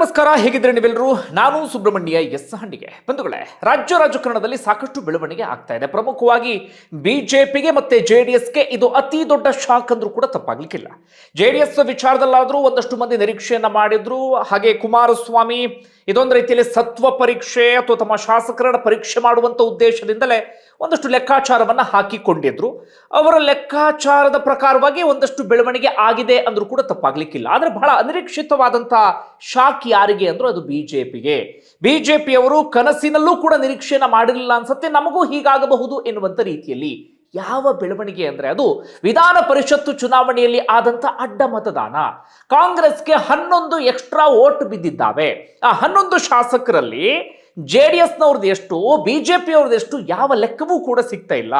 ನಮಸ್ಕಾರ, ಹೇಗಿದ್ರೆ ನೀವೆಲ್ಲರೂ. ನಾನು ಸುಬ್ರಹ್ಮಣ್ಯ ಎಸ್ ಹಂಡಿಗೆ. ಬಂಧುಗಳೇ, ರಾಜಕಾರಣದಲ್ಲಿ ಸಾಕಷ್ಟು ಬೆಳವಣಿಗೆ ಆಗ್ತಾ ಇದೆ. ಪ್ರಮುಖವಾಗಿ ಬಿಜೆಪಿಗೆ ಮತ್ತೆ ಜೆಡಿಎಸ್ಗೆ ಇದು ಅತಿ ದೊಡ್ಡ ಶಾಕ್ ಅಂದ್ರೂ ಕೂಡ ತಪ್ಪಾಗ್ಲಿಕ್ಕಿಲ್ಲ. ಜೆಡಿಎಸ್ ವಿಚಾರದಲ್ಲಾದ್ರೂ ಒಂದಷ್ಟು ಮಂದಿ ನಿರೀಕ್ಷೆಯನ್ನ ಮಾಡಿದ್ರು. ಹಾಗೆ ಕುಮಾರಸ್ವಾಮಿ ಇದೊಂದು ರೀತಿಯಲ್ಲಿ ಸತ್ವ ಪರೀಕ್ಷೆ ಅಥವಾ ತಮ್ಮ ಶಾಸಕರನ್ನ ಪರೀಕ್ಷೆ ಮಾಡುವಂತ ಉದ್ದೇಶದಿಂದಲೇ ಒಂದಷ್ಟು ಲೆಕ್ಕಾಚಾರವನ್ನ ಹಾಕಿಕೊಂಡಿದ್ರು. ಅವರ ಲೆಕ್ಕಾಚಾರದ ಪ್ರಕಾರವಾಗಿ ಒಂದಷ್ಟು ಬೆಳವಣಿಗೆ ಆಗಿದೆ ಅಂದ್ರೂ ಕೂಡ ತಪ್ಪಾಗ್ಲಿಕ್ಕಿಲ್ಲ. ಆದ್ರೆ ಬಹಳ ಅನಿರೀಕ್ಷಿತವಾದಂತಹ ಶಾಕ್ ಯಾರಿಗೆ ಅಂದ್ರೂ ಅದು ಬಿಜೆಪಿಗೆ. ಬಿಜೆಪಿಯವರು ಕನಸಿನಲ್ಲೂ ಕೂಡ ನಿರೀಕ್ಷೆಯನ್ನ ಮಾಡಿರಲಿಲ್ಲ ಅನ್ಸುತ್ತೆ. ನಮಗೂ ಹೀಗಾಗಬಹುದು ಎನ್ನುವಂತ ರೀತಿಯಲ್ಲಿ ಯಾವ ಬೆಳವಣಿಗೆ ಅಂದ್ರೆ ಅದು ವಿಧಾನ ಪರಿಷತ್ತು ಚುನಾವಣೆಯಲ್ಲಿ ಆದಂತ ಅಡ್ಡ ಮತದಾನ. ಕಾಂಗ್ರೆಸ್ಗೆ 11 ಎಕ್ಸ್ಟ್ರಾ ವೋಟ್ ಬಿದ್ದಿದ್ದಾವೆ. ಆ 11 ಶಾಸಕರಲ್ಲಿ ಜೆಡಿಎಸ್ನವ್ರದ್ದು ಎಷ್ಟು, ಬಿಜೆಪಿಯವ್ರದ್ದು ಎಷ್ಟು ಯಾವ ಲೆಕ್ಕವೂ ಕೂಡ ಸಿಗ್ತಾ ಇಲ್ಲ.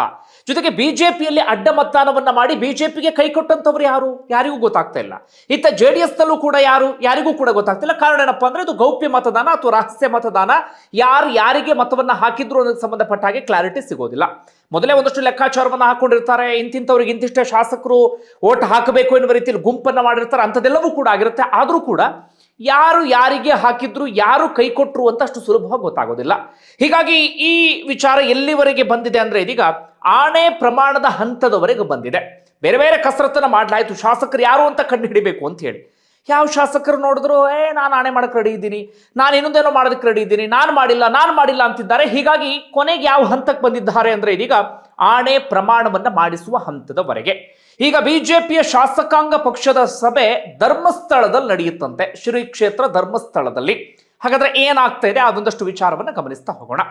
ಜೊತೆಗೆ ಬಿಜೆಪಿಯಲ್ಲಿ ಅಡ್ಡ ಮತದಾನವನ್ನ ಮಾಡಿ ಬಿಜೆಪಿಗೆ ಕೈ ಕೊಟ್ಟಂತವ್ರು ಯಾರಿಗೂ ಗೊತ್ತಾಗ್ತಾ ಇಲ್ಲ. ಇತ್ತ ಜೆಡಿಎಸ್ನಲ್ಲೂ ಕೂಡ ಯಾರಿಗೂ ಕೂಡ ಗೊತ್ತಾಗ್ತಿಲ್ಲ. ಕಾರಣ ಏನಪ್ಪಾ ಅಂದ್ರೆ ಇದು ಗೌಪ್ಯ ಮತದಾನ ಅಥವಾ ರಹಸ್ಯ ಮತದಾನ. ಯಾರಿಗೆ ಮತವನ್ನ ಹಾಕಿದ್ರು ಅನ್ನೋದಕ್ಕೆ ಸಂಬಂಧಪಟ್ಟ ಹಾಗೆ ಕ್ಲಾರಿಟಿ ಸಿಗೋದಿಲ್ಲ. ಮೊದಲೇ ಒಂದಷ್ಟು ಲೆಕ್ಕಾಚಾರವನ್ನ ಹಾಕೊಂಡಿರ್ತಾರೆ. ಇಂತಿಂತವ್ರಿಗೆ ಇಂತಿಷ್ಟೇ ಶಾಸಕರು ಓಟ್ ಹಾಕಬೇಕು ಎನ್ನುವ ರೀತಿಯಲ್ಲಿ ಗುಂಪನ್ನ ಮಾಡಿರ್ತಾರೆ. ಅಂಥದ್ದೆಲ್ಲವೂ ಕೂಡ ಆಗಿರುತ್ತೆ. ಆದ್ರೂ ಕೂಡ ಯಾರಿಗೆ ಹಾಕಿದ್ರು, ಯಾರು ಕೈ ಕೊಟ್ಟರು ಅಂತ ಅಷ್ಟು ಸುಲಭವಾಗಿ ಗೊತ್ತಾಗೋದಿಲ್ಲ. ಹೀಗಾಗಿ ಈ ವಿಚಾರ ಎಲ್ಲಿವರೆಗೆ ಬಂದಿದೆ ಅಂದ್ರೆ ಇದೀಗ ಆಣೆ ಪ್ರಮಾಣದ ಹಂತದವರೆಗೆ ಬಂದಿದೆ. ಬೇರೆ ಬೇರೆ ಕಸರತ್ತನ್ನ ಮಾಡ್ಲಾಯ್ತು, ಶಾಸಕರು ಯಾರು ಅಂತ ಕಂಡು ಹಿಡಿಬೇಕು ಅಂತ ಹೇಳಿ. ಯಾವ ಶಾಸಕರು ನೋಡಿದ್ರು ನಾನು ಆಣೆ ಮಾಡಕ್ಕೆ ರೆಡಿ ಇದ್ದೀನಿ, ನಾನು ಇನ್ನೊಂದೇನೋ ಮಾಡೋದಕ್ಕೆ ರೆಡಿ ಇದ್ದೀನಿ, ನಾನು ಮಾಡಿಲ್ಲ ಅಂತಿದ್ದಾರೆ. ಹೀಗಾಗಿ ಕೊನೆಗೆ ಯಾವ ಹಂತಕ್ಕೆ ಬಂದಿದ್ದಾರೆ ಅಂದ್ರೆ ಇದೀಗ ಆಣೆ ಪ್ರಮಾಣವನ್ನ ಮಾಡಿಸುವ ಹಂತದವರೆಗೆ. ಈಗ ಬಿಜೆಪಿಯ ಶಾಸಕಾಂಗ ಪಕ್ಷದ ಸಭೆ ಧರ್ಮಸ್ಥಳದಲ್ಲಿ ನಡೆಯುತ್ತಂತೆ, ಶ್ರೀ ಕ್ಷೇತ್ರ ಧರ್ಮಸ್ಥಳದಲ್ಲಿ. ಹಾಗಾದ್ರೆ ಏನಾಗ್ತಾ ಇದೆ ಅದೊಂದಷ್ಟು ವಿಚಾರವನ್ನು ಗಮನಿಸ್ತಾ ಹೋಗೋಣ.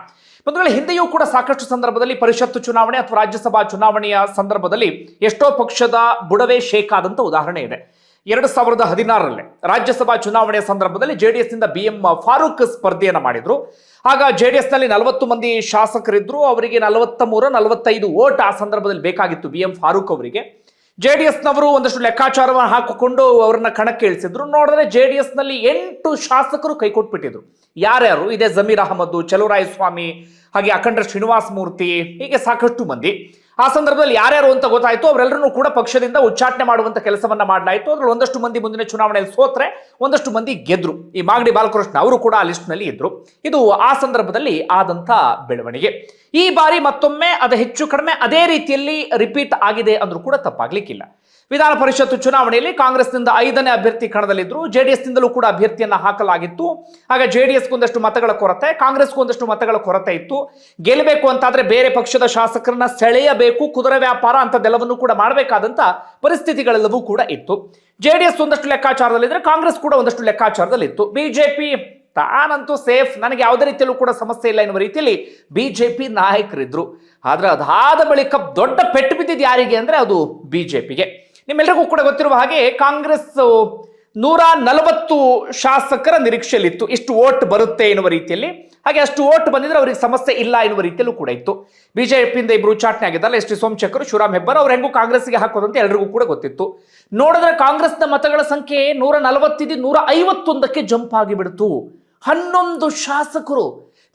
ಬಂಧುಗಳ, ಹಿಂದೆಯೂ ಕೂಡ ಸಾಕಷ್ಟು ಸಂದರ್ಭದಲ್ಲಿ ಪರಿಷತ್ತು ಚುನಾವಣೆ ಅಥವಾ ರಾಜ್ಯಸಭಾ ಚುನಾವಣೆಯ ಸಂದರ್ಭದಲ್ಲಿ ಎಷ್ಟೋ ಪಕ್ಷದ ಬುಡವೇ ಶೇಕ್ ಆದಂತ ಉದಾಹರಣೆ ಇದೆ. 2016ರಲ್ಲಿ ರಾಜ್ಯಸಭಾ ಚುನಾವಣೆಯ ಸಂದರ್ಭದಲ್ಲಿ ಜೆಡಿಎಸ್ ನಿಂದ BM ಫಾರೂಕ್ ಸ್ಪರ್ಧೆಯನ್ನ ಮಾಡಿದ್ರು. ಆಗ ಜೆಡಿಎಸ್ ನಲ್ಲಿ 40 ಮಂದಿ ಶಾಸಕರಿದ್ರು. ಅವರಿಗೆ 43-45 ವೋಟ್ ಆ ಸಂದರ್ಭದಲ್ಲಿ ಬೇಕಾಗಿತ್ತು BM ಫಾರೂಕ್ ಅವರಿಗೆ. ಜೆಡಿಎಸ್ನವರು ಒಂದಷ್ಟು ಲೆಕ್ಕಾಚಾರವನ್ನು ಹಾಕಿಕೊಂಡು ಅವರನ್ನ ಕಣಕ್ಕೆ ಇಳಿಸಿದ್ರು. ನೋಡಿದ್ರೆ ಜೆಡಿಎಸ್ ನಲ್ಲಿ 8 ಶಾಸಕರು ಕೈ ಕೊಟ್ಬಿಟ್ಟಿದ್ರು. ಯಾರ್ಯಾರು? ಇದೇ ಜಮೀರ್ ಅಹಮದ್, ಚಲುವರಾಯಸ್ವಾಮಿ, ಹಾಗೆ ಅಖಂಡ ಶ್ರೀನಿವಾಸ ಮೂರ್ತಿ, ಹೀಗೆ ಸಾಕಷ್ಟು ಮಂದಿ. ಆ ಸಂದರ್ಭದಲ್ಲಿ ಯಾರ್ಯಾರು ಅಂತ ಗೊತ್ತಾಯ್ತು. ಅವರೆಲ್ಲರೂ ಕೂಡ ಪಕ್ಷದಿಂದ ಉಚ್ಚಾಟನೆ ಮಾಡುವಂತ ಕೆಲಸವನ್ನ ಮಾಡಲಾಯಿತು. ಅದ್ರಲ್ಲಿ ಒಂದಷ್ಟು ಮಂದಿ ಮುಂದಿನ ಚುನಾವಣೆಯಲ್ಲಿ ಸೋತ್ರೆ, ಒಂದಷ್ಟು ಮಂದಿ ಗೆದ್ರು. ಈ ಮಾಗಡಿ ಬಾಲಕೃಷ್ಣ ಅವರು ಕೂಡ ಆ ಲಿಸ್ಟ್ ನಲ್ಲಿ ಇದ್ರು. ಇದು ಆ ಸಂದರ್ಭದಲ್ಲಿ ಆದಂತ ಬೆಳವಣಿಗೆ. ಈ ಬಾರಿ ಮತ್ತೊಮ್ಮೆ ಅದು ಹೆಚ್ಚು ಕಡಿಮೆ ಅದೇ ರೀತಿಯಲ್ಲಿ ರಿಪೀಟ್ ಆಗಿದೆ ಅಂದ್ರೂ ಕೂಡ ತಪ್ಪಾಗ್ಲಿಕ್ಕಿಲ್ಲ. ವಿಧಾನ ಪರಿಷತ್ತು ಚುನಾವಣೆಯಲ್ಲಿ ಕಾಂಗ್ರೆಸ್ನಿಂದ 5ನೇ ಅಭ್ಯರ್ಥಿ ಕಣದಲ್ಲಿದ್ರು. ಜೆಡಿಎಸ್ನಿಂದಲೂ ಕೂಡ ಅಭ್ಯರ್ಥಿಯನ್ನ ಹಾಕಲಾಗಿತ್ತು. ಆಗ ಜೆಡಿಎಸ್ಗೆ ಒಂದಷ್ಟು ಮತಗಳ ಕೊರತೆ, ಕಾಂಗ್ರೆಸ್ಗೂ ಒಂದಷ್ಟು ಮತಗಳ ಕೊರತೆ ಇತ್ತು. ಗೆಲ್ಲಬೇಕು ಅಂತಾದ್ರೆ ಬೇರೆ ಪಕ್ಷದ ಶಾಸಕರನ್ನ ಸೆಳೆಯಬೇಕು, ಕುದುರೆ ವ್ಯಾಪಾರ ಅಂತದೆಲ್ಲವನ್ನೂ ಕೂಡ ಮಾಡಬೇಕಾದಂತ ಪರಿಸ್ಥಿತಿಗಳೆಲ್ಲವೂ ಕೂಡ ಇತ್ತು. ಜೆಡಿಎಸ್ ಒಂದಷ್ಟು ಲೆಕ್ಕಾಚಾರದಲ್ಲಿದ್ರೆ, ಕಾಂಗ್ರೆಸ್ ಕೂಡ ಒಂದಷ್ಟು ಲೆಕ್ಕಾಚಾರದಲ್ಲಿತ್ತು. ಬಿಜೆಪಿ ತಾನಂತೂ ಸೇಫ್, ನನಗೆ ಯಾವುದೇ ರೀತಿಯಲ್ಲೂ ಕೂಡ ಸಮಸ್ಯೆ ಇಲ್ಲ ಎನ್ನುವ ರೀತಿಯಲ್ಲಿ ಬಿಜೆಪಿ ನಾಯಕರಿದ್ರು. ಆದ್ರೆ ಅದಾದ ಬಳಿಕ ದೊಡ್ಡ ಪೆಟ್ಟು ಬಿದ್ದಿದ್ದು ಯಾರಿಗೆ ಅಂದ್ರೆ ಅದು ಬಿಜೆಪಿಗೆ. ನಿಮ್ಮೆಲ್ಲರಿಗೂ ಕೂಡ ಗೊತ್ತಿರುವ ಹಾಗೆ ಕಾಂಗ್ರೆಸ್ 140 ಶಾಸಕರ ನಿರೀಕ್ಷೆಯಲ್ಲಿತ್ತು, ಇಷ್ಟು ವೋಟ್ ಬರುತ್ತೆ ಎನ್ನುವ ರೀತಿಯಲ್ಲಿ. ಹಾಗೆ ಅಷ್ಟು ವೋಟ್ ಬಂದಿದ್ರೆ ಅವರಿಗೆ ಸಮಸ್ಯೆ ಇಲ್ಲ ಎನ್ನುವ ರೀತಿಯಲ್ಲೂ ಕೂಡ ಇತ್ತು. ಬಿಜೆಪಿಯಿಂದ ಇಬ್ರು ಉಚ್ಚಾಟನೆ ಆಗಿದ್ದಲ್ಲ, ಎಸ್ ಟಿ ಸೋಮಶೇಖರ್, ಶಿವರಾಮ್ ಹೆಬ್ಬಾರ್, ಅವ್ರು ಹೆಂಗೂ ಕಾಂಗ್ರೆಸ್ಗೆ ಹಾಕೋದಂತ ಎಲ್ರಿಗೂ ಕೂಡ ಗೊತ್ತಿತ್ತು. ನೋಡಿದ್ರೆ ಕಾಂಗ್ರೆಸ್ನ ಮತಗಳ ಸಂಖ್ಯೆ 140 151ಕ್ಕೆ ಜಂಪ್ ಆಗಿಬಿಡ್ತು. 11 ಶಾಸಕರು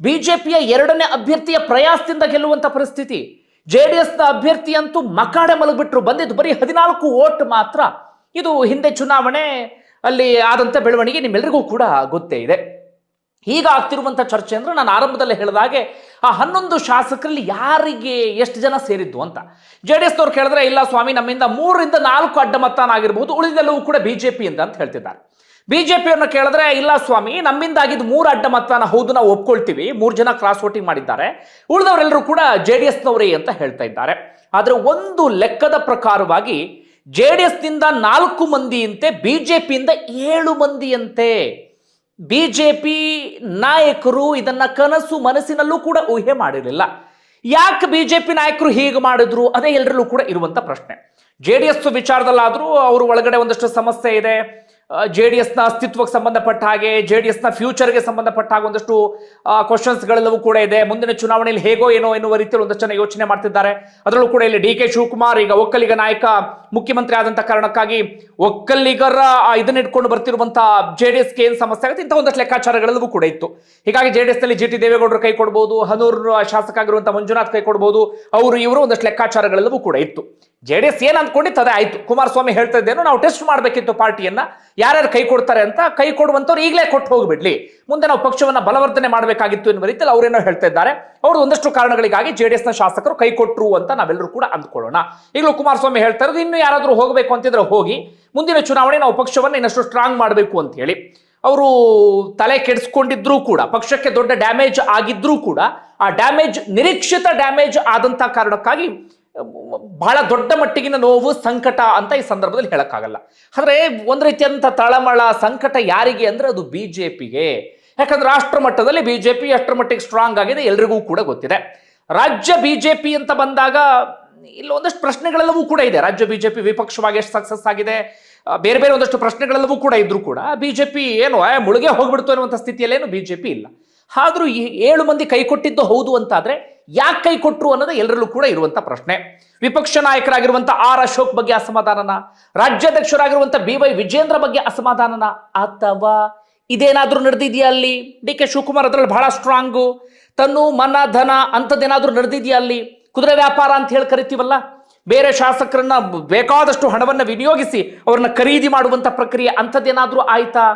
ಬಿಜೆಪಿಯ 2ನೇ ಅಭ್ಯರ್ಥಿಯ ಪ್ರಯಾಸದಿಂದ ಗೆಲ್ಲುವಂತ ಪರಿಸ್ಥಿತಿ. ಜೆಡಿಎಸ್ನ ಅಭ್ಯರ್ಥಿ ಅಂತೂ ಮಕಾಡೆ ಮಲಗಿಬಿಟ್ರು. ಬಂದಿದ್ದು ಬರೀ 14 ವೋಟ್ ಮಾತ್ರ. ಇದು ಹಿಂದೆ ಚುನಾವಣೆ ಅಲ್ಲಿ ಆದಂತ ಬೆಳವಣಿಗೆ ನಿಮ್ಮೆಲ್ಲರಿಗೂ ಕೂಡ ಗೊತ್ತೇ ಇದೆ. ಈಗ ಆಗ್ತಿರುವಂತ ಚರ್ಚೆ ಅಂದ್ರೆ ನಾನು ಆರಂಭದಲ್ಲೇ ಹೇಳಿದ ಹಾಗೆ ಆ 11 ಶಾಸಕರಲ್ಲಿ ಯಾರಿಗೆ ಎಷ್ಟು ಜನ ಸೇರಿದ್ದು ಅಂತ. ಜೆಡಿಎಸ್ನವ್ರು ಕೇಳಿದ್ರೆ ಇಲ್ಲ ಸ್ವಾಮಿ, ನಮ್ಮಿಂದ 3ರಿಂದ 4 ಅಡ್ಡ ಮತದಾನ ಆಗಿರಬಹುದು, ಉಳಿದೆಲ್ಲವೂ ಕೂಡ ಬಿಜೆಪಿಯಿಂದ ಅಂತ ಹೇಳ್ತಿದ್ದಾರೆ. ಬಿಜೆಪಿಯವ್ರನ್ನ ಕೇಳಿದ್ರೆ ಇಲ್ಲ ಸ್ವಾಮಿ, ನಮ್ಮಿಂದ ಆಗಿದ್ದು 3 ಅಡ್ಡ ಮತದಾನ, ಹೌದು ನಾವು ಒಪ್ಕೊಳ್ತೀವಿ, 3 ಜನ ಕ್ರಾಸ್ ವೋಟಿಂಗ್ ಮಾಡಿದ್ದಾರೆ, ಉಳಿದವರೆಲ್ಲರೂ ಕೂಡ ಜೆಡಿಎಸ್ನವರೇ ಅಂತ ಹೇಳ್ತಾ ಇದ್ದಾರೆ. ಆದ್ರೆ ಒಂದು ಲೆಕ್ಕದ ಪ್ರಕಾರವಾಗಿ ಜೆಡಿಎಸ್ ನಿಂದ 4 ಮಂದಿಯಂತೆ, ಬಿಜೆಪಿಯಿಂದ 7 ಮಂದಿಯಂತೆ. ಬಿಜೆಪಿ ನಾಯಕರು ಇದನ್ನ ಕನಸು ಮನಸ್ಸಿನಲ್ಲೂ ಕೂಡ ಊಹೆ ಮಾಡಿರಲಿಲ್ಲ. ಯಾಕೆ ಬಿಜೆಪಿ ನಾಯಕರು ಹೀಗೆ ಮಾಡಿದ್ರು, ಅದೇ ಎಲ್ಲರಲ್ಲೂ ಕೂಡ ಇರುವಂತ ಪ್ರಶ್ನೆ. ಜೆಡಿಎಸ್ ವಿಚಾರದಲ್ಲಾದ್ರೂ ಅವರು ಒಳಗಡೆ ಒಂದಷ್ಟು ಸಮಸ್ಯೆ ಇದೆ. ಜೆಡಿಎಸ್ನ ಅಸ್ತಿತ್ವಕ್ಕೆ ಸಂಬಂಧಪಟ್ಟ ಹಾಗೆ, ಜೆಡಿಎಸ್ನ ಫ್ಯೂಚರ್ಗೆ ಸಂಬಂಧಪಟ್ಟ ಹಾಗೆ ಒಂದಷ್ಟು ಕ್ವಶನ್ಸ್ಗಳೆಲ್ಲವೂ ಕೂಡ ಇದೆ. ಮುಂದಿನ ಚುನಾವಣೆಯಲ್ಲಿ ಹೇಗೋ ಏನೋ ಎನ್ನುವ ರೀತಿಯಲ್ಲಿ ಒಂದಷ್ಟು ಜನ ಯೋಚನೆ ಮಾಡ್ತಿದ್ದಾರೆ. ಅದರಲ್ಲೂ ಕೂಡ ಇಲ್ಲಿ DK ಶಿವಕುಮಾರ್ ಈಗ ಒಕ್ಕಲಿಗ ನಾಯಕ, ಮುಖ್ಯಮಂತ್ರಿ ಆದಂತ ಕಾರಣಕ್ಕಾಗಿ ಒಕ್ಕಲಿಗರ ಇದನ್ನ ಇಟ್ಕೊಂಡು ಬರ್ತಿರುವಂತಹ ಜೆಡಿಎಸ್ಗೆ ಏನ್ ಸಮಸ್ಯೆ ಆಗುತ್ತೆ, ಇಂಥ ಒಂದಷ್ಟು ಲೆಕ್ಕಾಚಾರಗಳೆಲ್ಲವೂ ಕೂಡ ಇತ್ತು. ಹೀಗಾಗಿ ಜೆಡಿಎಸ್ ನಲ್ಲಿ GT ದೇವೇಗೌಡರು ಕೈ ಕೊಡಬಹುದು, ಹನೂರ್ ಶಾಸಕ ಆಗಿರುವಂತಹ ಮಂಜುನಾಥ್ ಕೈ ಕೊಡಬಹುದು, ಅವರು ಇವರು ಒಂದಷ್ಟು ಲೆಕ್ಕಾಚಾರಗಳೆಲ್ಲವೂ ಕೂಡ ಇತ್ತು. JDS ಏನು ಅಂದ್ಕೊಂಡಿತ್ತು ಅದೇ ಆಯ್ತು. ಕುಮಾರಸ್ವಾಮಿ ಹೇಳ್ತಾ ಇದ್ದೇನು, ನಾವು ಟೆಸ್ಟ್ ಮಾಡಬೇಕಿತ್ತು ಪಾರ್ಟಿಯನ್ನ, ಯಾರ್ಯಾರು ಕೈ ಕೊಡ್ತಾರೆ ಅಂತ. ಕೈ ಕೊಡುವಂಥವ್ರು ಈಗಲೇ ಕೊಟ್ಟು ಹೋಗ್ಬಿಡ್ಲಿ, ಮುಂದೆ ನಾವು ಪಕ್ಷವನ್ನ ಬಲವರ್ಧನೆ ಮಾಡಬೇಕಾಗಿತ್ತು ಎನ್ನುವ ರೀತಿಯಲ್ಲಿ ಅವರೇನೋ ಹೇಳ್ತಾ ಇದ್ದಾರೆ. ಅವರು ಒಂದಷ್ಟು ಕಾರಣಗಳಿಗಾಗಿ JDS ನ ಶಾಸಕರು ಕೈ ಕೊಟ್ಟರು ಅಂತ ನಾವೆಲ್ಲರೂ ಕೂಡ ಅಂದ್ಕೊಳ್ಳೋಣ. ಈಗಲೂ ಕುಮಾರಸ್ವಾಮಿ ಹೇಳ್ತಾ ಇರೋದು, ಇನ್ನು ಯಾರಾದರೂ ಹೋಗಬೇಕು ಅಂತಿದ್ರೆ ಹೋಗಿ, ಮುಂದಿನ ಚುನಾವಣೆ ನಾವು ಪಕ್ಷವನ್ನು ಇನ್ನಷ್ಟು ಸ್ಟ್ರಾಂಗ್ ಮಾಡಬೇಕು ಅಂತ ಹೇಳಿ. ಅವರು ತಲೆ ಕೆಡಿಸ್ಕೊಂಡಿದ್ರು ಕೂಡ, ಪಕ್ಷಕ್ಕೆ ದೊಡ್ಡ ಡ್ಯಾಮೇಜ್ ಆಗಿದ್ರೂ ಕೂಡ, ಆ ಡ್ಯಾಮೇಜ್ ನಿರೀಕ್ಷಿತ ಡ್ಯಾಮೇಜ್ ಆದಂತ ಕಾರಣಕ್ಕಾಗಿ ಬಹಳ ದೊಡ್ಡ ಮಟ್ಟಿಗಿನ ನೋವು, ಸಂಕಟ ಅಂತ ಈ ಸಂದರ್ಭದಲ್ಲಿ ಹೇಳಕ್ಕಾಗಲ್ಲ. ಅಂದ್ರೆ ಒಂದ್ ರೀತಿಯಂತ ತಳಮಳ ಸಂಕಟ ಯಾರಿಗೆ ಅಂದ್ರೆ ಅದು ಬಿಜೆಪಿಗೆ. ಯಾಕಂದ್ರೆ ರಾಷ್ಟ್ರ ಮಟ್ಟದಲ್ಲಿ ಬಿಜೆಪಿ ಅಷ್ಟರ ಮಟ್ಟಿಗೆ ಸ್ಟ್ರಾಂಗ್ ಆಗಿದೆ, ಎಲ್ರಿಗೂ ಕೂಡ ಗೊತ್ತಿದೆ. ರಾಜ್ಯ ಬಿಜೆಪಿ ಅಂತ ಬಂದಾಗ ಇಲ್ಲಿ ಒಂದಷ್ಟು ಪ್ರಶ್ನೆಗಳೆಲ್ಲವೂ ಕೂಡ ಇದೆ. ರಾಜ್ಯ ಬಿಜೆಪಿ ವಿಪಕ್ಷವಾಗಿ ಎಷ್ಟು ಸಕ್ಸಸ್ ಆಗಿದೆ, ಬೇರೆ ಬೇರೆ ಒಂದಷ್ಟು ಪ್ರಶ್ನೆಗಳೆಲ್ಲವೂ ಕೂಡ ಇದ್ರೂ ಕೂಡ ಬಿಜೆಪಿ ಏನು ಮುಳುಗೆ ಹೋಗ್ಬಿಡ್ತು ಅನ್ನುವಂಥ ಸ್ಥಿತಿಯಲ್ಲೇನು ಬಿಜೆಪಿ ಇಲ್ಲ. ಆದ್ರೂ 7 ಮಂದಿ ಕೈ ಕೊಟ್ಟಿದ್ದು ಹೌದು ಅಂತಾದ್ರೆ ಯಾಕೆ ಕೈ ಕೊಟ್ಟರು ಅನ್ನೋದು ಎಲ್ಲರಲ್ಲೂ ಕೂಡ ಇರುವಂತ ಪ್ರಶ್ನೆ. ವಿಪಕ್ಷ ನಾಯಕರಾಗಿರುವಂತ ಆರ್ ಅಶೋಕ್ ಬಗ್ಗೆ ಅಸಮಾಧಾನನ, ರಾಜ್ಯಾಧ್ಯಕ್ಷರಾಗಿರುವಂತ BY ವಿಜೇಂದ್ರ ಬಗ್ಗೆ ಅಸಮಾಧಾನನ, ಅಥವಾ ಇದೇನಾದ್ರೂ ನಡೆದಿದೆಯಾ ಅಲ್ಲಿ? DK ಶಿವಕುಮಾರ್ ಅದರಲ್ಲಿ ಬಹಳ ಸ್ಟ್ರಾಂಗು, ತನ್ನು ಮನ ಧನ ಅಂತದ್ದೇನಾದ್ರೂ ನಡೆದಿದೆಯಾ ಅಲ್ಲಿ? ಕುದುರೆ ವ್ಯಾಪಾರ ಅಂತ ಹೇಳಿ ಕರಿತೀವಲ್ಲ, ಬೇರೆ ಶಾಸಕರನ್ನ ಬೇಕಾದಷ್ಟು ಹಣವನ್ನ ವಿನಿಯೋಗಿಸಿ ಅವ್ರನ್ನ ಖರೀದಿ ಮಾಡುವಂತ ಪ್ರಕ್ರಿಯೆ ಅಂಥದ್ದೇನಾದ್ರೂ ಆಯ್ತಾ?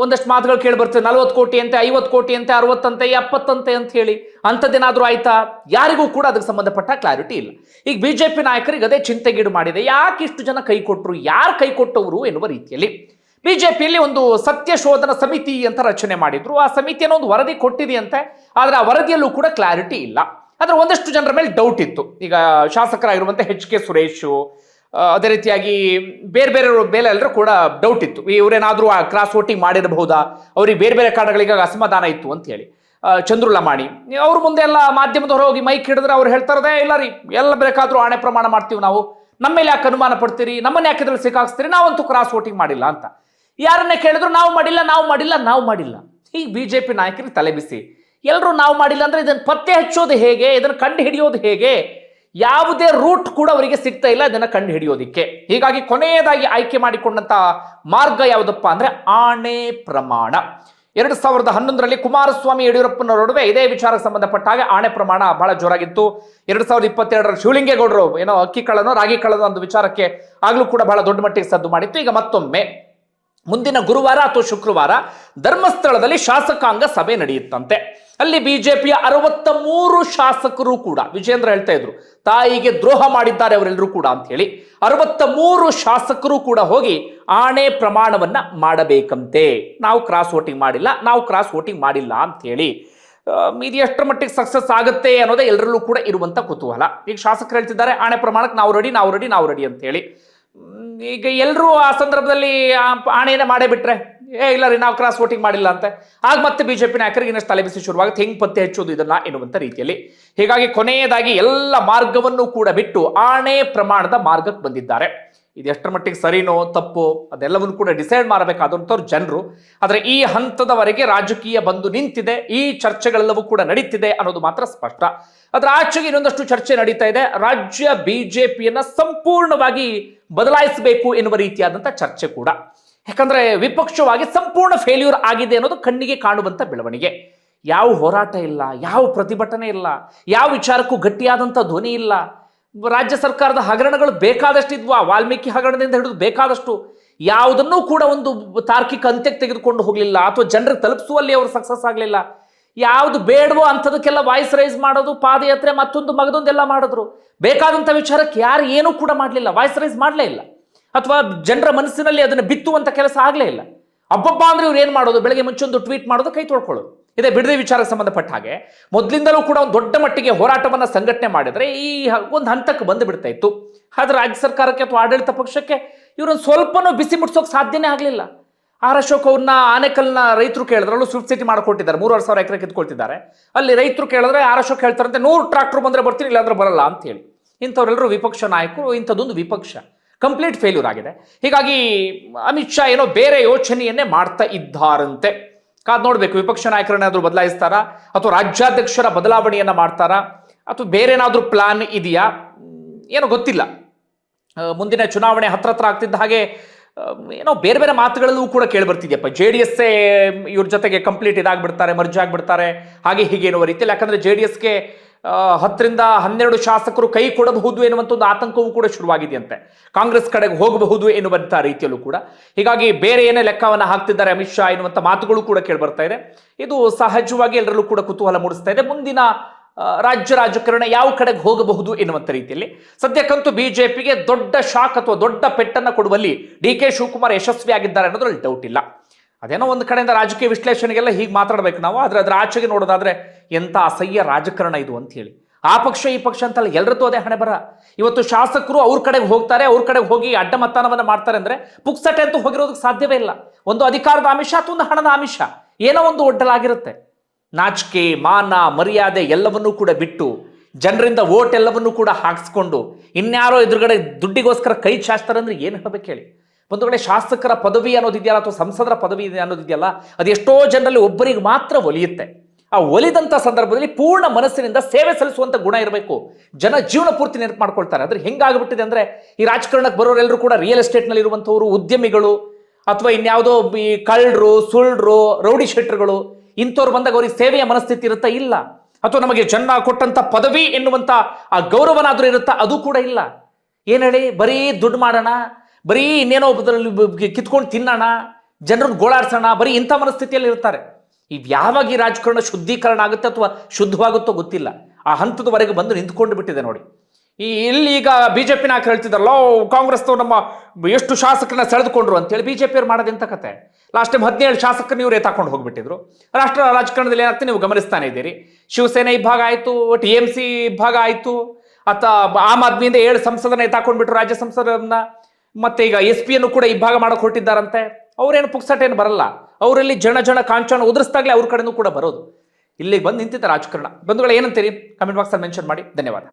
ಒಂದಷ್ಟು ಮಾತುಗಳು ಕೇಳಿ ಬರ್ತದೆ, 40 ಕೋಟಿ ಅಂತೆ, 50 ಕೋಟಿ ಅಂತೆ, 60 ಅಂತೆ, 70 ಅಂತೆ ಅಂತ ಹೇಳಿ. ಅಂಥದ್ದೇನಾದ್ರೂ ಆಯ್ತಾ? ಯಾರಿಗೂ ಕೂಡ ಅದಕ್ಕೆ ಸಂಬಂಧಪಟ್ಟ ಕ್ಲಾರಿಟಿ ಇಲ್ಲ. ಈಗ ಬಿಜೆಪಿ ನಾಯಕರಿಗೆ ಅದೇ ಚಿಂತೆಗೀಡು ಮಾಡಿದೆ. ಯಾಕೆ ಇಷ್ಟು ಜನ ಕೈ ಕೊಟ್ಟರು, ಯಾರು ಕೈ ಕೊಟ್ಟವರು ಎನ್ನುವ ರೀತಿಯಲ್ಲಿ ಬಿಜೆಪಿಯಲ್ಲಿ ಒಂದು ಸತ್ಯ ಶೋಧನಾ ಸಮಿತಿ ಅಂತ ರಚನೆ ಮಾಡಿದ್ರು. ಆ ಸಮಿತಿಯನ್ನು ಒಂದು ವರದಿ ಕೊಟ್ಟಿದೆಯಂತೆ, ಆದ್ರೆ ಆ ವರದಿಯಲ್ಲೂ ಕೂಡ ಕ್ಲಾರಿಟಿ ಇಲ್ಲ. ಆದ್ರೆ ಒಂದಷ್ಟು ಜನರ ಮೇಲೆ ಡೌಟ್ ಇತ್ತು. ಈಗ ಶಾಸಕರಾಗಿರುವಂತೆ HK ಸುರೇಶ್, ಅದೇ ರೀತಿಯಾಗಿ ಬೇರೆ ಬೇರೆ ಮೇಲೆ ಎಲ್ಲರೂ ಕೂಡ ಡೌಟ್ ಇತ್ತು, ಇವರೇನಾದ್ರೂ ಆ ಕ್ರಾಸ್ ವೋಟಿಂಗ್ ಮಾಡಿರಬಹುದಾ, ಅವ್ರಿಗೆ ಬೇರೆ ಬೇರೆ ಕಾರಣಗಳಿಗೆ ಅಸಮಾಧಾನ ಇತ್ತು ಅಂತ ಹೇಳಿ. ಚಂದ್ರು ಲಮಾಣಿ ಅವ್ರ ಮುಂದೆ ಎಲ್ಲ ಮಾಧ್ಯಮದ ಹೊರ ಹೋಗಿ ಮೈಕ್ ಹಿಡಿದ್ರೆ ಅವ್ರು ಹೇಳ್ತಾರದೇ, ಇಲ್ಲ ರೀ, ಎಲ್ಲ ಬೇಕಾದ್ರೂ ಆಣೆ ಪ್ರಮಾಣ ಮಾಡ್ತೀವಿ ನಾವು, ನಮ್ಮ ಮೇಲೆ ಯಾಕೆ ಅನುಮಾನ ಪಡ್ತೀರಿ, ನಮ್ಮನ್ನ ಯಾಕೆ ಇದ್ರಲ್ಲಿ ಸಿಕ್ಕಾಕ್ಸ್ತೀರಿ, ನಾವಂತೂ ಕ್ರಾಸ್ ವೋಟಿಂಗ್ ಮಾಡಿಲ್ಲ ಅಂತ. ಯಾರನ್ನೇ ಕೇಳಿದ್ರು ನಾವು ಮಾಡಿಲ್ಲ, ನಾವು ಮಾಡಿಲ್ಲ, ನಾವು ಮಾಡಿಲ್ಲ. ಈಗ ಬಿಜೆಪಿ ನಾಯಕರಿಗೆ ತಲೆ ಬಿಸಿ. ಎಲ್ಲರೂ ನಾವು ಮಾಡಿಲ್ಲ ಅಂದ್ರೆ ಇದನ್ನು ಪತ್ತೆ ಹಚ್ಚೋದು ಹೇಗೆ, ಇದನ್ನು ಕಂಡು ಹಿಡಿಯೋದು ಹೇಗೆ? ಯಾವುದೇ ರೂಟ್ ಕೂಡ ಅವರಿಗೆ ಸಿಗ್ತಾ ಇಲ್ಲ ಇದನ್ನ ಕಂಡು ಹಿಡಿಯೋದಿಕ್ಕೆ. ಹೀಗಾಗಿ ಕೊನೆಯದಾಗಿ ಆಯ್ಕೆ ಮಾಡಿಕೊಂಡಂತ ಮಾರ್ಗ ಯಾವುದಪ್ಪ ಅಂದ್ರೆ ಆಣೆ ಪ್ರಮಾಣ. 2011ರಲ್ಲಿ ಕುಮಾರಸ್ವಾಮಿ ಯಡಿಯೂರಪ್ಪನ ನಡುವೆ ಇದೇ ವಿಚಾರಕ್ಕೆ ಸಂಬಂಧಪಟ್ಟ ಹಾಗೆ ಆಣೆ ಪ್ರಮಾಣ ಬಹಳ ಜೋರಾಗಿತ್ತು. 2022ರಲ್ಲಿ ಶಿವಲಿಂಗೇಗೌಡರು ಏನೋ ಅಕ್ಕಿ ಕಳ್ಳನೋ ರಾಗಿ ಕಳ್ಳನೋ ಒಂದು ವಿಚಾರಕ್ಕೆ ಆಗ್ಲೂ ಕೂಡ ಬಹಳ ದೊಡ್ಡ ಮಟ್ಟಿಗೆ ಸದ್ದು ಮಾಡಿತ್ತು. ಈಗ ಮತ್ತೊಮ್ಮೆ ಮುಂದಿನ ಗುರುವಾರ ಅಥವಾ ಶುಕ್ರವಾರ ಧರ್ಮಸ್ಥಳದಲ್ಲಿ ಶಾಸಕಾಂಗ ಸಭೆ ನಡೆಯುತ್ತಂತೆ. ಅಲ್ಲಿ ಬಿಜೆಪಿಯ 63 ಶಾಸಕರು ಕೂಡ, ವಿಜೇಂದ್ರ ಹೇಳ್ತಾ ಇದ್ರು, ತಾಯಿಗೆ ದ್ರೋಹ ಮಾಡಿದ್ದಾರೆ ಅವರೆಲ್ಲರೂ ಕೂಡ ಅಂತ ಹೇಳಿ 63 ಶಾಸಕರು ಕೂಡ ಹೋಗಿ ಆಣೆ ಪ್ರಮಾಣವನ್ನ ಮಾಡಬೇಕಂತೆ. ನಾವು ಕ್ರಾಸ್ ವೋಟಿಂಗ್ ಮಾಡಿಲ್ಲ, ನಾವು ಕ್ರಾಸ್ ವೋಟಿಂಗ್ ಮಾಡಿಲ್ಲ ಅಂತ ಹೇಳಿ. ಇದು ಎಷ್ಟರ ಮಟ್ಟಿಗೆ ಸಕ್ಸಸ್ ಆಗುತ್ತೆ ಅನ್ನೋದೇ ಎಲ್ಲರಲ್ಲೂ ಕೂಡ ಇರುವಂತ ಕುತೂಹಲ. ಈಗ ಶಾಸಕರು ಹೇಳ್ತಿದ್ದಾರೆ ಆಣೆ ಪ್ರಮಾಣಕ್ಕೆ ನಾವು ರೆಡಿ, ನಾವು ರೆಡಿ, ನಾವು ರೆಡಿ ಅಂತ ಹೇಳಿ. ಈಗ ಎಲ್ಲರೂ ಆ ಸಂದರ್ಭದಲ್ಲಿ ಆಣೆಯನ್ನೇ ಮಾಡೇ ಬಿಟ್ರೆ, ಇಲ್ಲ ರೀ ನಾವು ಕ್ರಾಸ್ ವೋಟಿಂಗ್ ಮಾಡಿಲ್ಲ ಅಂತ, ಆಗ ಮತ್ತೆ ಬಿಜೆಪಿ ನಾಯಕರಿಗೆ ಇನ್ನಷ್ಟು ತಲೆಬಿಸಿ ಶುರುವಾಗುತ್ತೆ, ಹೆಂಗ್ ಪತ್ತೆ ಹಚ್ಚೋದು ಇದನ್ನ ಎನ್ನುವಂತ ರೀತಿಯಲ್ಲಿ. ಹೀಗಾಗಿ ಕೊನೆಯದಾಗಿ ಎಲ್ಲ ಮಾರ್ಗವನ್ನು ಕೂಡ ಬಿಟ್ಟು ಆಣೆ ಪ್ರಮಾಣದ ಮಾರ್ಗಕ್ಕೆ ಬಂದಿದ್ದಾರೆ. ಇದು ಎಷ್ಟರ ಮಟ್ಟಿಗೆ ಸರಿನೋ ತಪ್ಪು ಅದೆಲ್ಲವನ್ನು ಕೂಡ ಡಿಸೈಡ್ ಮಾಡಬೇಕಾದಂಥವ್ರು ಜನರು. ಆದರೆ ಈ ಹಂತದವರೆಗೆ ರಾಜಕೀಯ ಬಂದು ನಿಂತಿದೆ, ಈ ಚರ್ಚೆಗಳೆಲ್ಲವೂ ಕೂಡ ನಡೀತಿದೆ ಅನ್ನೋದು ಮಾತ್ರ ಸ್ಪಷ್ಟ. ಅದರ ಆಚೆಗೆ ಇನ್ನೊಂದಷ್ಟು ಚರ್ಚೆ ನಡೀತಾ ಇದೆ. ರಾಜ್ಯ ಬಿಜೆಪಿಯನ್ನ ಸಂಪೂರ್ಣವಾಗಿ ಬದಲಾಯಿಸಬೇಕು ಎನ್ನುವ ರೀತಿಯಾದಂಥ ಚರ್ಚೆ ಕೂಡ. ಯಾಕಂದ್ರೆ ವಿಪಕ್ಷವಾಗಿ ಸಂಪೂರ್ಣ ಫೇಲ್ಯೂರ್ ಆಗಿದೆ ಅನ್ನೋದು ಕಣ್ಣಿಗೆ ಕಾಣುವಂತ ಬೆಳವಣಿಗೆ. ಯಾವ ಹೋರಾಟ ಇಲ್ಲ, ಯಾವ ಪ್ರತಿಭಟನೆ ಇಲ್ಲ, ಯಾವ ವಿಚಾರಕ್ಕೂ ಗಟ್ಟಿಯಾದಂಥ ಧ್ವನಿ ಇಲ್ಲ. ರಾಜ್ಯ ಸರ್ಕಾರದ ಹಗರಣಗಳು ಬೇಕಾದಷ್ಟು ಇದ್ವಾ, ವಾಲ್ಮೀಕಿ ಹಗರಣದಿಂದ ಹಿಡಿದು ಬೇಕಾದಷ್ಟು, ಯಾವುದನ್ನೂ ಕೂಡ ಒಂದು ತಾರ್ಕಿಕ ಅಂತ್ಯಕ್ಕೆ ತೆಗೆದುಕೊಂಡು ಹೋಗಲಿಲ್ಲ, ಅಥವಾ ಜನರಿಗೆ ತಲುಪಿಸುವಲ್ಲಿ ಅವರು ಸಕ್ಸಸ್ ಆಗಲಿಲ್ಲ. ಯಾವುದು ಬೇಡವೋ ಅಂಥದಕ್ಕೆಲ್ಲ ವಾಯ್ಸ್ ರೈಸ್ ಮಾಡೋದು, ಪಾದಯಾತ್ರೆ, ಮತ್ತೊಂದು ಮಗದೊಂದೆಲ್ಲ ಮಾಡಿದ್ರು. ಬೇಕಾದಂಥ ವಿಚಾರಕ್ಕೆ ಯಾರು ಏನೂ ಕೂಡ ಮಾಡಲಿಲ್ಲ, ವಾಯ್ಸ್ ರೈಸ್ ಮಾಡಲೇ ಇಲ್ಲ, ಅಥವಾ ಜನರ ಮನಸ್ಸಿನಲ್ಲಿ ಅದನ್ನು ಬಿತ್ತುವಂಥ ಕೆಲಸ ಆಗಲೇ ಇಲ್ಲ. ಅಬ್ಬಬ್ಬ ಅಂದ್ರೆ ಇವ್ರು ಏನು ಮಾಡೋದು, ಬೆಳಗ್ಗೆ ಮುಂಚೊಂದು ಟ್ವೀಟ್ ಮಾಡೋದು, ಕೈ ತೊಳ್ಕೊಳ್ಳೋದು. ಇದೇ ಬಿಡದಿ ವಿಚಾರಕ್ಕೆ ಸಂಬಂಧಪಟ್ಟ ಹಾಗೆ ಮೊದಲಿಂದಲೂ ಕೂಡ ಒಂದು ದೊಡ್ಡ ಮಟ್ಟಿಗೆ ಹೋರಾಟವನ್ನು ಸಂಘಟನೆ ಮಾಡಿದ್ರೆ ಈ ಒಂದು ಹಂತಕ್ಕೆ ಬಂದು ಬಿಡ್ತಾ ಇತ್ತು. ಆದ್ರೆ ರಾಜ್ಯ ಸರ್ಕಾರಕ್ಕೆ ಅಥವಾ ಆಡಳಿತ ಪಕ್ಷಕ್ಕೆ ಇವರೊಂದು ಸ್ವಲ್ಪನೂ ಬಿಸಿ ಮುಟ್ಸೋಕೆ ಸಾಧ್ಯನೇ ಆಗಲಿಲ್ಲ. ಆರ್ ಅಶೋಕ್ ಅವ್ರನ್ನ ಆನೇಕಲ್ನ ರೈತರು ಕೇಳಿದ್ರೆ, ಅವಳು ಸ್ವಿಫ್ಟ್ ಸಿಟಿ ಮಾಡಿಕೊಟ್ಟಿದ್ದಾರೆ, 3,500 ಎಕರೆ ಕಿತ್ಕೊಳ್ತಿದ್ದಾರೆ. ಅಲ್ಲಿ ರೈತರು ಕೇಳಿದ್ರೆ ಆರ್ ಅಶೋಕ್ ಹೇಳ್ತಾರಂತೆ 100 ಟ್ರಾಕ್ಟರ್ ಬಂದ್ರೆ ಬರ್ತೀನಿ, ಇಲ್ಲಾಂದ್ರೆ ಬರಲ್ಲ ಅಂತ ಹೇಳಿ. ಇಂಥವ್ರೆಲ್ಲರೂ ವಿಪಕ್ಷ ನಾಯಕರು, ಇಂಥದ್ದೊಂದು ವಿಪಕ್ಷ ಕಂಪ್ಲೀಟ್ ಫೇಲ್ಯೂರ್ ಆಗಿದೆ. ಹೀಗಾಗಿ ಅಮಿತ್ ಶಾ ಏನೋ ಬೇರೆ ಯೋಚನೆಯನ್ನೇ ಮಾಡ್ತಾ ಇದ್ದಾರಂತೆ. ಕಾದ್ ನೋಡ್ಬೇಕು, ವಿಪಕ್ಷ ನಾಯಕರನ್ನಾದ್ರೂ ಬದಲಾಯಿಸ್ತಾರಾ, ಅಥವಾ ರಾಜ್ಯಾಧ್ಯಕ್ಷರ ಬದಲಾವಣೆಯನ್ನ ಮಾಡ್ತಾರಾ, ಅಥವಾ ಬೇರೆ ಏನಾದ್ರೂ ಪ್ಲಾನ್ ಇದೆಯಾ, ಏನೋ ಗೊತ್ತಿಲ್ಲ. ಮುಂದಿನ ಚುನಾವಣೆ ಹತ್ರ ಆಗ್ತಿದ್ದ ಹಾಗೆ ಏನೋ ಬೇರೆ ಬೇರೆ ಮಾತುಗಳಲ್ಲೂ ಕೂಡ ಕೇಳಿ ಬರ್ತಿದ್ಯಪ್ಪ, JDS ಇವ್ರ ಜೊತೆಗೆ ಕಂಪ್ಲೀಟ್ ಇದಾಗ್ಬಿಡ್ತಾರೆ, ಮರ್ಜ್ ಆಗ್ಬಿಡ್ತಾರೆ, ಹಾಗೆ ಹೀಗೆ ಎನ್ನುವ ರೀತಿಯಲ್ಲಿ. ಯಾಕಂದ್ರೆ JDSಗೆ 10ರಿಂದ 12 ಶಾಸಕರು ಕೈ ಕೊಡಬಹುದು ಎನ್ನುವಂಥ ಒಂದು ಆತಂಕವೂ ಕೂಡ ಶುರುವಾಗಿದೆಯಂತೆ. ಕಾಂಗ್ರೆಸ್ ಕಡೆಗೆ ಹೋಗಬಹುದು ಎನ್ನುವಂಥ ರೀತಿಯಲ್ಲೂ ಕೂಡ. ಹೀಗಾಗಿ ಬೇರೆ ಏನೇ ಲೆಕ್ಕವನ್ನು ಹಾಕ್ತಿದ್ದಾರೆ ಅಮಿತ್ ಶಾ ಎನ್ನುವಂಥ ಮಾತುಗಳು ಕೂಡ ಕೇಳಿ ಬರ್ತಾ ಇದೆ. ಇದು ಸಹಜವಾಗಿ ಎಲ್ಲರಲ್ಲೂ ಕೂಡ ಕುತೂಹಲ ಮೂಡಿಸ್ತಾ ಇದೆ. ಮುಂದಿನ ರಾಜ್ಯ ರಾಜಕಾರಣ ಯಾವ ಕಡೆಗೆ ಹೋಗಬಹುದು ಎನ್ನುವಂಥ ರೀತಿಯಲ್ಲಿ ಸದ್ಯಕ್ಕಂತೂ ಬಿಜೆಪಿಗೆ ದೊಡ್ಡ ಶಾಕ್ ಅಥವಾ ದೊಡ್ಡ ಪೆಟ್ಟನ್ನು ಕೊಡುವಲ್ಲಿ DK ಶಿವಕುಮಾರ್ ಯಶಸ್ವಿಯಾಗಿದ್ದಾರೆ ಅನ್ನೋದ್ರಲ್ಲಿ ಡೌಟ್ ಇಲ್ಲ. ಅದೇನೋ ಒಂದು ಕಡೆಯಿಂದ ರಾಜಕೀಯ ವಿಶ್ಲೇಷಣೆಗೆಲ್ಲ ಹೀಗೆ ಮಾತಾಡಬೇಕು ನಾವು, ಆದರೆ ಅದರ ಆಚೆಗೆ ನೋಡೋದಾದ್ರೆ ಎಂಥ ಅಸಹ್ಯ ರಾಜಕಾರಣ ಇದು ಅಂತ ಹೇಳಿ. ಆ ಪಕ್ಷ ಈ ಪಕ್ಷ ಅಂತಲ್ಲ, ಎಲ್ಲರದ್ದು ಅದೇ ಹಣೆ ಬರ. ಇವತ್ತು ಶಾಸಕರು ಅವ್ರ ಕಡೆಗೆ ಹೋಗ್ತಾರೆ, ಅವ್ರ ಕಡೆಗೆ ಹೋಗಿ ಅಡ್ಡ ಮತದಾನವನ್ನು ಮಾಡ್ತಾರೆ ಅಂದ್ರೆ ಪುಕ್ಸಟೆ ಅಂತೂ ಹೋಗಿರೋದಕ್ಕೆ ಸಾಧ್ಯವೇ ಇಲ್ಲ. ಒಂದು ಅಧಿಕಾರದ ಆಮಿಷ ಅಥವಾ ಒಂದು ಹಣದ ಆಮಿಷ ಏನೋ ಒಂದು ಒಡ್ಡಲಾಗಿರುತ್ತೆ. ನಾಚಿಕೆ ಮಾನ ಮರ್ಯಾದೆ ಎಲ್ಲವನ್ನೂ ಕೂಡ ಬಿಟ್ಟು ಜನರಿಂದ ವೋಟ್ ಎಲ್ಲವನ್ನೂ ಕೂಡ ಹಾಕ್ಸ್ಕೊಂಡು ಇನ್ಯಾರೋ ಎದುರುಗಡೆ ದುಡ್ಡಿಗೋಸ್ಕರ ಕೈ ಚಾಚ್ತಾರೆ ಅಂದ್ರೆ ಏನು ಹೇಳಬೇಕು ಹೇಳಿ. ಒಂದು ಕಡೆ ಶಾಸಕರ ಪದವಿ ಅನ್ನೋದಿದೆಯಲ್ಲ ಅಥವಾ ಸಂಸದರ ಪದವಿ ಅನ್ನೋದಿದೆಯಲ್ಲ, ಅದು ಎಷ್ಟೋ ಜನರಲ್ಲಿ ಒಬ್ಬರಿಗೆ ಮಾತ್ರ ಒಲಿಯುತ್ತೆ. ಆ ಒಲಿದಂಥ ಸಂದರ್ಭದಲ್ಲಿ ಪೂರ್ಣ ಮನಸ್ಸಿನಿಂದ ಸೇವೆ ಸಲ್ಲಿಸುವಂಥ ಗುಣ ಇರಬೇಕು. ಜನ ಜೀವನ ಪೂರ್ತಿ ನೆನಪು ಮಾಡ್ಕೊಳ್ತಾರೆ. ಅದ್ರ ಹೆಂಗಾಗ್ಬಿಟ್ಟಿದೆ ಅಂದರೆ ಈ ರಾಜಕಾರಣಕ್ಕೆ ಬರೋರೆಲ್ಲರೂ ಕೂಡ ರಿಯಲ್ ಎಸ್ಟೇಟ್ನಲ್ಲಿ ಇರುವಂಥವ್ರು, ಉದ್ಯಮಿಗಳು ಅಥವಾ ಇನ್ಯಾವುದೋ ಈ ಕಳ್ಳರು ಸುಳ್ಳು ರೌಡಿ ಶೆಟ್ರುಗಳು ಇಂಥವ್ರು ಬಂದಾಗ ಅವ್ರಿಗೆ ಸೇವೆಯ ಮನಸ್ಥಿತಿ ಇರುತ್ತಾ? ಇಲ್ಲ. ಅಥವಾ ನಮಗೆ ಜನ ಕೊಟ್ಟಂಥ ಪದವಿ ಎನ್ನುವಂಥ ಆ ಗೌರವನಾದರೂ ಇರುತ್ತಾ? ಅದು ಕೂಡ ಇಲ್ಲ. ಏನು ಹೇಳಿ, ಬರೀ ದುಡ್ಡು ಮಾಡೋಣ, ಬರೀ ಇನ್ನೇನೋ ಕಿತ್ಕೊಂಡು ತಿನ್ನೋಣ, ಜನರನ್ನು ಗೋಳಾಡ್ಸೋಣ, ಬರೀ ಇಂಥ ಮನಸ್ಥಿತಿಯಲ್ಲಿ ಇರ್ತಾರೆ. ಯಾವಾಗ ಈ ರಾಜಕಾರಣ ಶುದ್ಧೀಕರಣ ಆಗುತ್ತೆ ಅಥವಾ ಶುದ್ಧವಾಗುತ್ತೋ ಗೊತ್ತಿಲ್ಲ. ಆ ಹಂತದವರೆಗೆ ಬಂದು ನಿಂತ್ಕೊಂಡು ಬಿಟ್ಟಿದೆ ನೋಡಿ. ಇಲ್ಲಿ ಈಗ ಬಿಜೆಪಿ ನಾಯಕರು ಹೇಳ್ತಿದ್ದಾರಲ್ಲ, ಕಾಂಗ್ರೆಸ್ನವ್ರು ನಮ್ಮ ಎಷ್ಟು ಶಾಸಕರನ್ನ ಸೆಳೆದುಕೊಂಡ್ರು ಅಂತೇಳಿ. ಬಿಜೆಪಿಯವ್ರು ಮಾಡೋದೆಂತ ಕತೆ? ಲಾಸ್ಟ್ ಟೈಮ್ 17 ಶಾಸಕರನ್ನ ಇವ್ರು ಎತ್ತಾಕೊಂಡು ಹೋಗ್ಬಿಟ್ಟಿದ್ರು. ರಾಷ್ಟ್ರ ರಾಜಕಾರಣದಲ್ಲಿ ಏನಾಗ್ತದೆ ನೀವು ಗಮನಿಸ್ತಾನೆ ಇದ್ದೀರಿ. ಶಿವಸೇನೆ ಇಬ್ಬಾಗ ಆಯಿತು, TMC ಇಬ್ಬಾಗ ಆಯಿತು, ಅಥವಾ ಆಮ್ ಆದ್ಮಿಯಿಂದ 7 ಸಂಸದನ ಎತ್ತಾಕೊಂಡ್ಬಿಟ್ರು, ರಾಜ್ಯ ಸಂಸದರನ್ನ. ಮತ್ತೆ ಈಗ SP ಯನ್ನು ಕೂಡ ಇಬ್ಬಾಗ ಮಾಡಕ್ಕೆ ಹೊರಟಿದ್ದಾರಂತೆ. ಅವ್ರೇನು ಪುಕ್ಸಟೇನು ಬರಲ್ಲ, ಅವರಲ್ಲಿ ಜನ ಕಾಂಚಾಣ ಉದುರಿಸ್ದಾಗಲೇ ಅವ್ರ ಕಡೆನೂ ಕೂಡ ಬರೋದು. ಇಲ್ಲಿಗೆ ಬಂದು ನಿಂತಿದ್ದ ರಾಜಕಾರಣ. ಬಂಧುಗಳು ಏನಂತೀರಿ? ಕಮೆಂಟ್ ಬಾಕ್ಸಲ್ಲಿ ಮೆನ್ಷನ್ ಮಾಡಿ. ಧನ್ಯವಾದ.